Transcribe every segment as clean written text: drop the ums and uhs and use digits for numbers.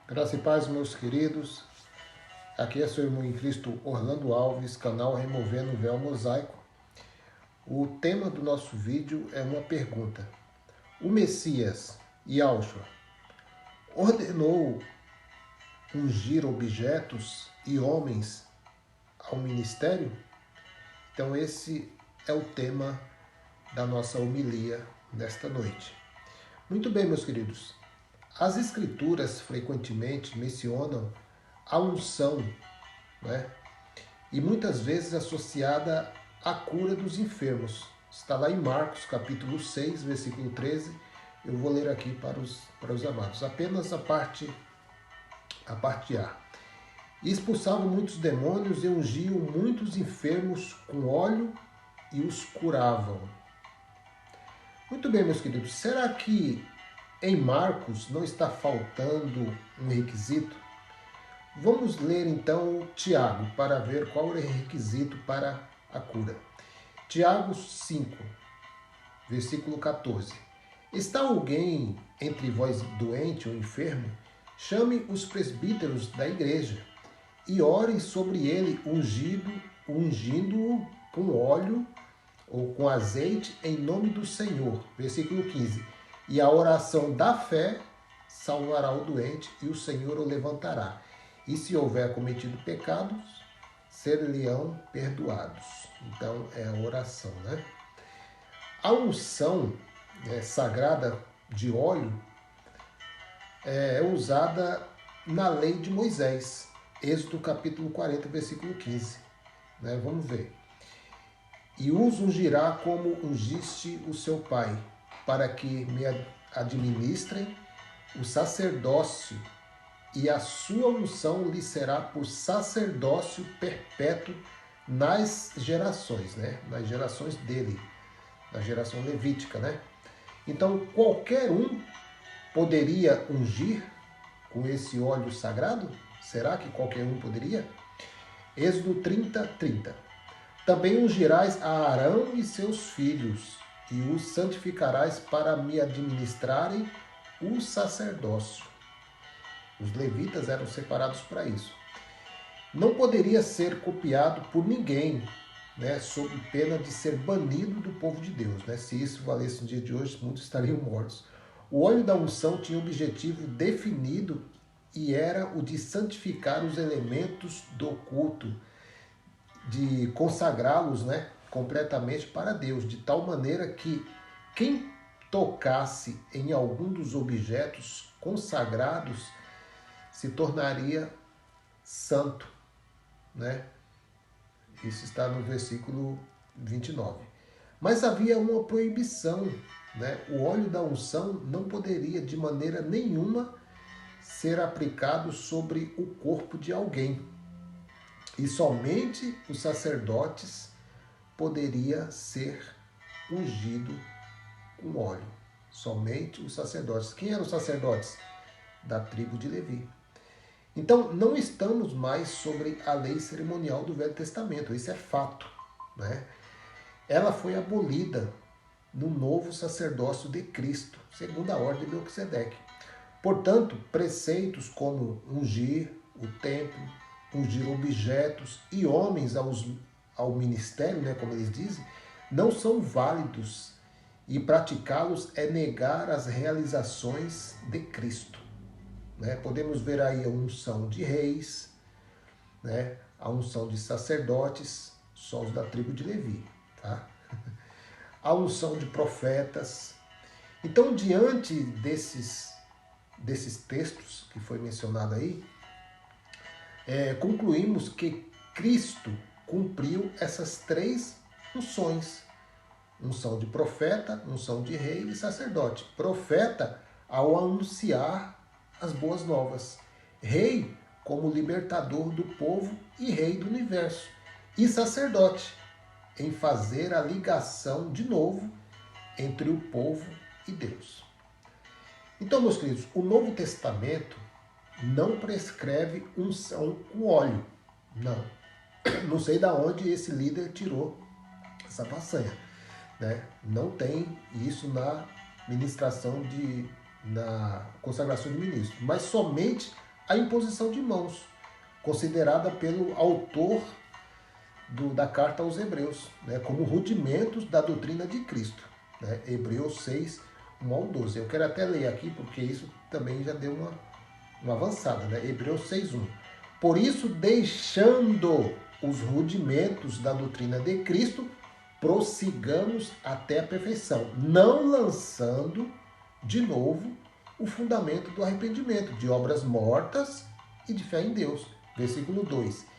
Graça e paz, meus queridos. Aqui é seu irmão em Cristo, Orlando Alves, canal Removendo o Véu Mosaico. O tema do nosso vídeo é uma pergunta. O Messias, Yahushua, ordenou ungir objetos e homens ao ministério? Então esse é o tema da nossa homilia nesta noite. Muito bem, meus queridos. As escrituras frequentemente mencionam a unção, né? E muitas vezes associada à cura dos enfermos. Está lá em Marcos, capítulo 6, versículo 13. Eu vou ler aqui para os amados. Apenas a parte A. E expulsavam muitos demônios e ungiam muitos enfermos com óleo e os curavam. Muito bem, meus queridos. Será que em Marcos não está faltando um requisito? Vamos ler então Tiago para ver qual é o requisito para a cura. Tiago 5, versículo 14. Está alguém entre vós doente ou enfermo? Chame os presbíteros da igreja e orem sobre ele ungindo-o com óleo ou com azeite em nome do Senhor. Versículo 15. E a oração da fé salvará o doente e o Senhor o levantará. E se houver cometido pecados, ser-lhe-ão perdoados. Então é a oração, né? A unção sagrada de óleo é usada na lei de Moisés. Êxodo capítulo 40, versículo 15. Né? Vamos ver. E os ungirá como ungiste o seu pai, para que me administrem o sacerdócio, e a sua unção lhe será por sacerdócio perpétuo nas gerações, né? Nas gerações dele, na geração levítica, né? Então, qualquer um poderia ungir com esse óleo sagrado? Será que qualquer um poderia? Êxodo 30, 30. Também ungirás a Arão e seus filhos, e os santificarás para me administrarem o sacerdócio. Os levitas eram separados para isso. Não poderia ser copiado por ninguém, né, sob pena de ser banido do povo de Deus. Né? Se isso valesse no dia de hoje, muitos estariam mortos. O óleo da unção tinha um objetivo definido e era o de santificar os elementos do culto, de consagrá-los, né, completamente para Deus, de tal maneira que quem tocasse em algum dos objetos consagrados se tornaria santo, né? Isso está no versículo 29. Mas havia uma proibição, né? O óleo da unção não poderia de maneira nenhuma ser aplicado sobre o corpo de alguém. E somente os sacerdotes poderia ser ungido com óleo. Somente os sacerdotes. Quem eram os sacerdotes? Da tribo de Levi. Então, não estamos mais sobre a lei cerimonial do Velho Testamento, isso é fato, né? Ela foi abolida no novo sacerdócio de Cristo, segundo a ordem de Melquisedeque. Portanto, preceitos como ungir o templo, ungir objetos e homens ao ministério, né, como eles dizem, não são válidos, e praticá-los é negar as realizações de Cristo. Né? Podemos ver aí a unção de reis, né? A unção de sacerdotes, só os da tribo de Levi. Tá? A unção de profetas. Então, diante desses textos que foi mencionado aí, concluímos que Cristo cumpriu essas três unções. Unção de profeta, unção de rei e sacerdote. Profeta, ao anunciar as boas novas. Rei, como libertador do povo e rei do universo. E sacerdote, em fazer a ligação de novo entre o povo e Deus. Então, meus queridos, o Novo Testamento não prescreve unção com óleo. Não. Não sei de onde esse líder tirou essa façanha. Né? Não tem isso na ministração na consagração de ministro, mas somente a imposição de mãos, considerada pelo autor da carta aos Hebreus, né, como rudimentos da doutrina de Cristo. Né? Hebreus 6, 1 ao 12. Eu quero até ler aqui, porque isso também já deu uma avançada. Né? Hebreus 6, 1. Por isso, deixando os rudimentos da doutrina de Cristo, prossigamos até a perfeição, não lançando de novo o fundamento do arrependimento, de obras mortas e de fé em Deus. Versículo 2.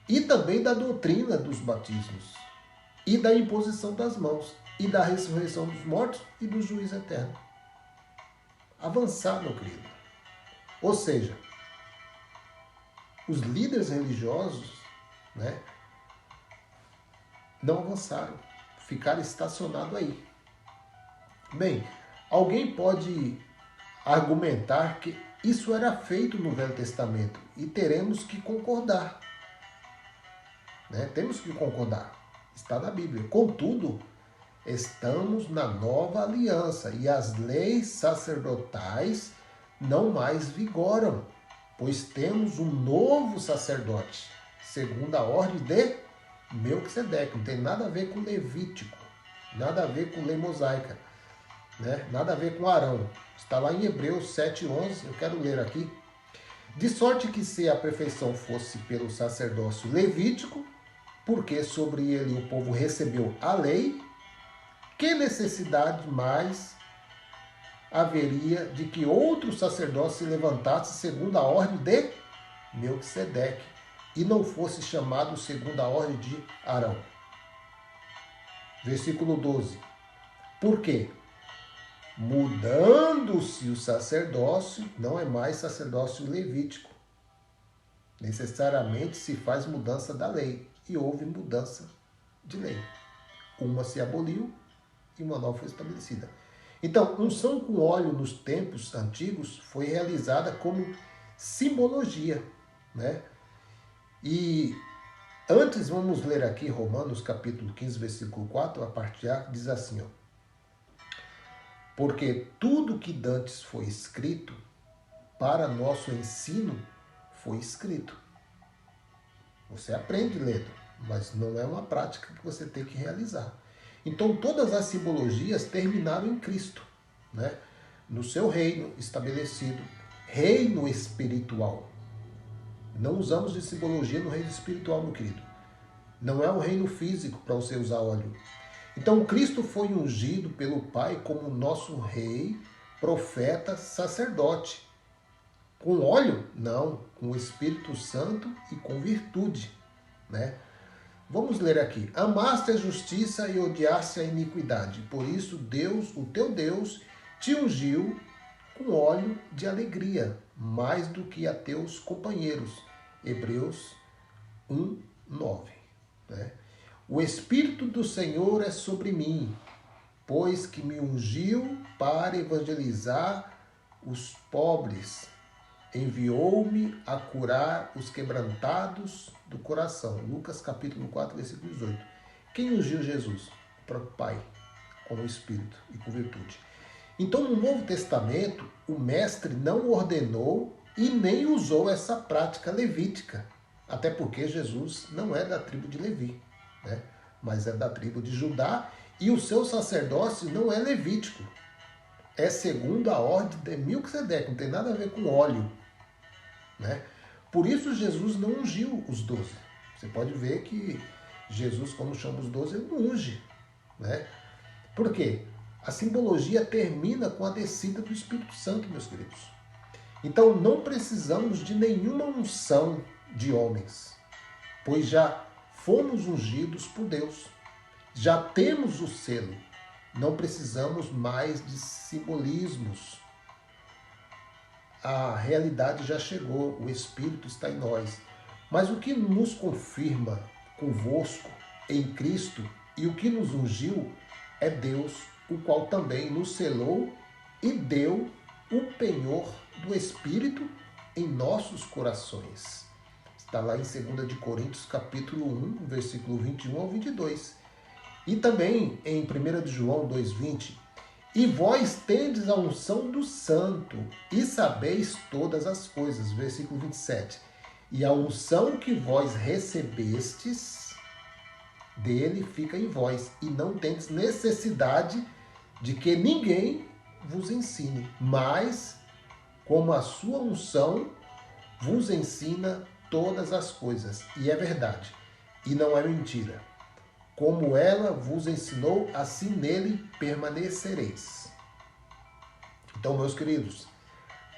E também da doutrina dos batismos, e da imposição das mãos, e da ressurreição dos mortos e do juízo eterno. Avançar, meu querido. Ou seja, os líderes religiosos, né, não avançaram, ficaram estacionados aí. Bem, alguém pode argumentar que isso era feito no Velho Testamento e teremos que concordar. Né? Temos que concordar. Está na Bíblia. Contudo, estamos na nova aliança e as leis sacerdotais não mais vigoram, pois temos um novo sacerdote, segundo a ordem de Melquisedeque. Não tem nada a ver com Levítico, nada a ver com lei mosaica, né? Nada a ver com Arão. Está lá em Hebreus 7:11, eu quero ler aqui. De sorte que se a perfeição fosse pelo sacerdócio levítico, porque sobre ele o povo recebeu a lei, que necessidade mais haveria de que outro sacerdote se levantasse segundo a ordem de Melquisedeque e não fosse chamado segundo a ordem de Arão? Versículo 12. Por quê? Mudando-se o sacerdócio, não é mais sacerdócio levítico. Necessariamente se faz mudança da lei. E houve mudança de lei. Uma se aboliu e uma nova foi estabelecida. Então, unção com óleo nos tempos antigos foi realizada como simbologia, né? E antes vamos ler aqui Romanos capítulo 15, versículo 4, a parte A, diz assim, ó. Porque tudo que dantes foi escrito, para nosso ensino foi escrito. Você aprende lendo, mas não é uma prática que você tem que realizar. Então todas as simbologias terminaram em Cristo, né? No seu reino estabelecido, reino espiritual. Não usamos de simbologia no reino espiritual, meu querido. Não é um reino físico para você usar óleo. Então Cristo foi ungido pelo Pai como nosso rei, profeta, sacerdote. Com óleo? Não, com o Espírito Santo e com virtude, né? Vamos ler aqui. Amaste a justiça e odiaste a iniquidade. Por isso Deus, o teu Deus, te ungiu com óleo de alegria, mais do que a teus companheiros. Hebreus 1, 9. Né? O Espírito do Senhor é sobre mim, pois que me ungiu para evangelizar os pobres. Enviou-me a curar os quebrantados do coração. Lucas capítulo 4, versículo 18. Quem ungiu Jesus? O próprio Pai, com o Espírito e com virtude. Então, no Novo Testamento, o mestre não ordenou e nem usou essa prática levítica. Até porque Jesus não é da tribo de Levi, né? Mas é da tribo de Judá e o seu sacerdócio não é levítico. É segundo a ordem de Melquisedeque, não tem nada a ver com óleo, né? Por isso Jesus não ungiu os 12. Você pode ver que Jesus, quando chama os 12, ele não unge, né? Por quê? A simbologia termina com a descida do Espírito Santo, meus queridos. Então não precisamos de nenhuma unção de homens, pois já fomos ungidos por Deus. Já temos o selo. Não precisamos mais de simbolismos. A realidade já chegou, o Espírito está em nós. Mas o que nos confirma convosco em Cristo e o que nos ungiu é Deus, o qual também nos selou e deu o penhor do Espírito em nossos corações. Está lá em 2 de Coríntios, capítulo 1, versículo 21 ao 22. E também em 1 de João 2,20. E vós tendes a unção do Santo, e sabeis todas as coisas. Versículo 27. E a unção que vós recebestes dele fica em vós, e não tendes necessidade de que ninguém vos ensine, mas como a sua unção vos ensina todas as coisas. E é verdade, e não é mentira. Como ela vos ensinou, assim nele permanecereis. Então, meus queridos,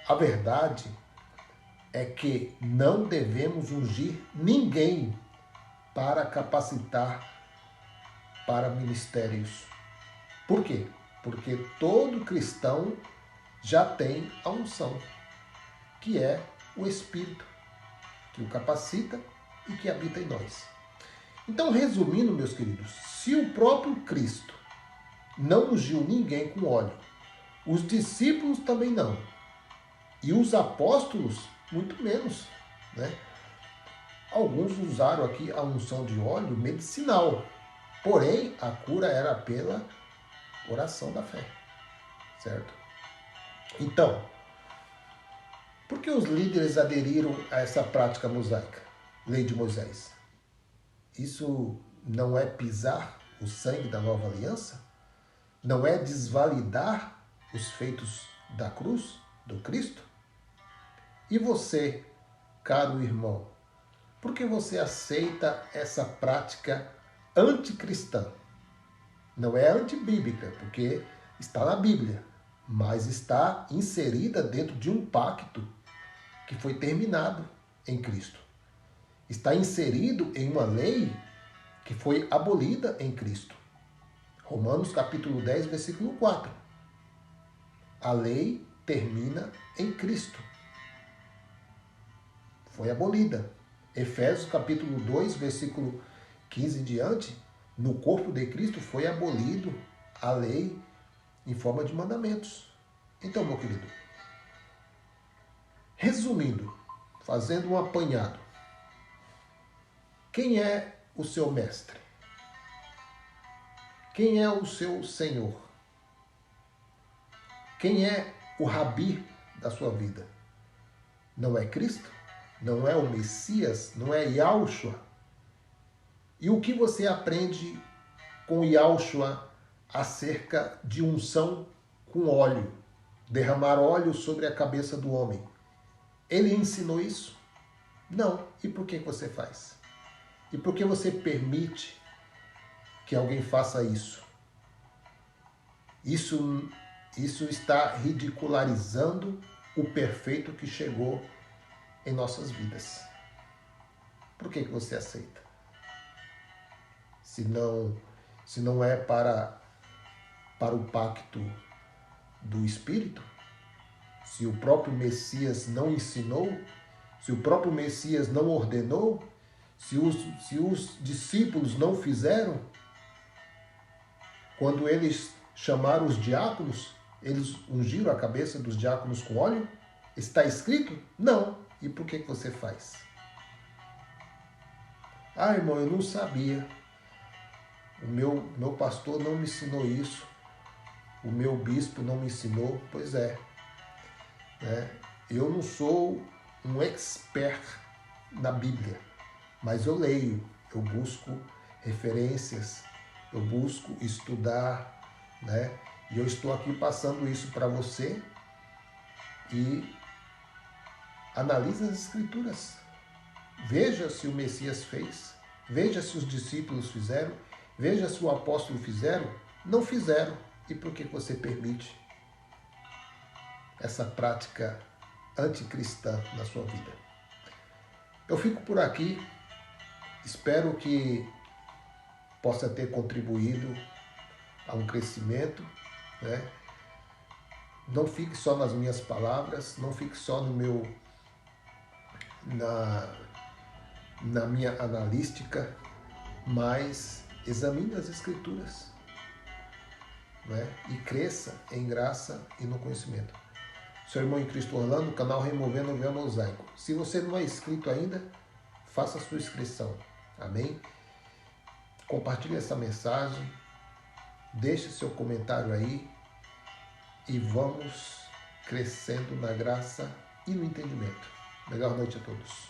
a verdade é que não devemos ungir ninguém para capacitar para ministérios. Por quê? Porque todo cristão já tem a unção, que é o Espírito, que o capacita e que habita em nós. Então, resumindo, meus queridos, se o próprio Cristo não ungiu ninguém com óleo, os discípulos também não, e os apóstolos muito menos, né? Alguns usaram aqui a unção de óleo medicinal, porém a cura era pela oração da fé, certo? Então, por que os líderes aderiram a essa prática mosaica, lei de Moisés? Isso não é pisar o sangue da nova aliança? Não é desvalidar os feitos da cruz, do Cristo? E você, caro irmão, por que você aceita essa prática anticristã? Não é antibíblica, porque está na Bíblia, mas está inserida dentro de um pacto que foi terminado em Cristo. Está inserido em uma lei que foi abolida em Cristo. Romanos capítulo 10, versículo 4. A lei termina em Cristo. Foi abolida. Efésios capítulo 2, versículo 15 em diante, no corpo de Cristo foi abolido a lei em forma de mandamentos. Então, meu querido, resumindo, fazendo um apanhado, quem é o seu mestre? Quem é o seu Senhor? Quem é o Rabi da sua vida? Não é Cristo? Não é o Messias? Não é Yahushua? E o que você aprende com Yahushua acerca de unção com óleo? Derramar óleo sobre a cabeça do homem. Ele ensinou isso? Não. E por que você faz? E por que você permite que alguém faça isso? Isso está ridicularizando o perfeito que chegou em nossas vidas. Por que você aceita? Se não é para o pacto do Espírito, se o próprio Messias não ensinou, se o próprio Messias não ordenou, se os discípulos não fizeram, quando eles chamaram os diáconos, eles ungiram a cabeça dos diáconos com óleo? Está escrito? Não. E por que você faz? Ah, irmão, eu não sabia. O meu pastor não me ensinou isso. O meu bispo não me ensinou. Pois é. Eu não sou um expert na Bíblia, mas eu leio, eu busco referências, eu busco estudar, né? E eu estou aqui passando isso para você e analise as Escrituras. Veja se o Messias fez, veja se os discípulos fizeram, veja se o apóstolo fizeram. Não fizeram. E por que você permite essa prática anticristã na sua vida? Eu fico por aqui. Espero que possa ter contribuído a um crescimento, né? Não fique só nas minhas palavras, não fique só na minha analística, mas examine as Escrituras, né? E cresça em graça e no conhecimento. Seu irmão em Cristo Orlando, canal Removendo o Véu Mosaico. Se você não é inscrito ainda, faça a sua inscrição. Amém? Compartilhe essa mensagem, deixe seu comentário aí e vamos crescendo na graça e no entendimento. Melhor noite a todos.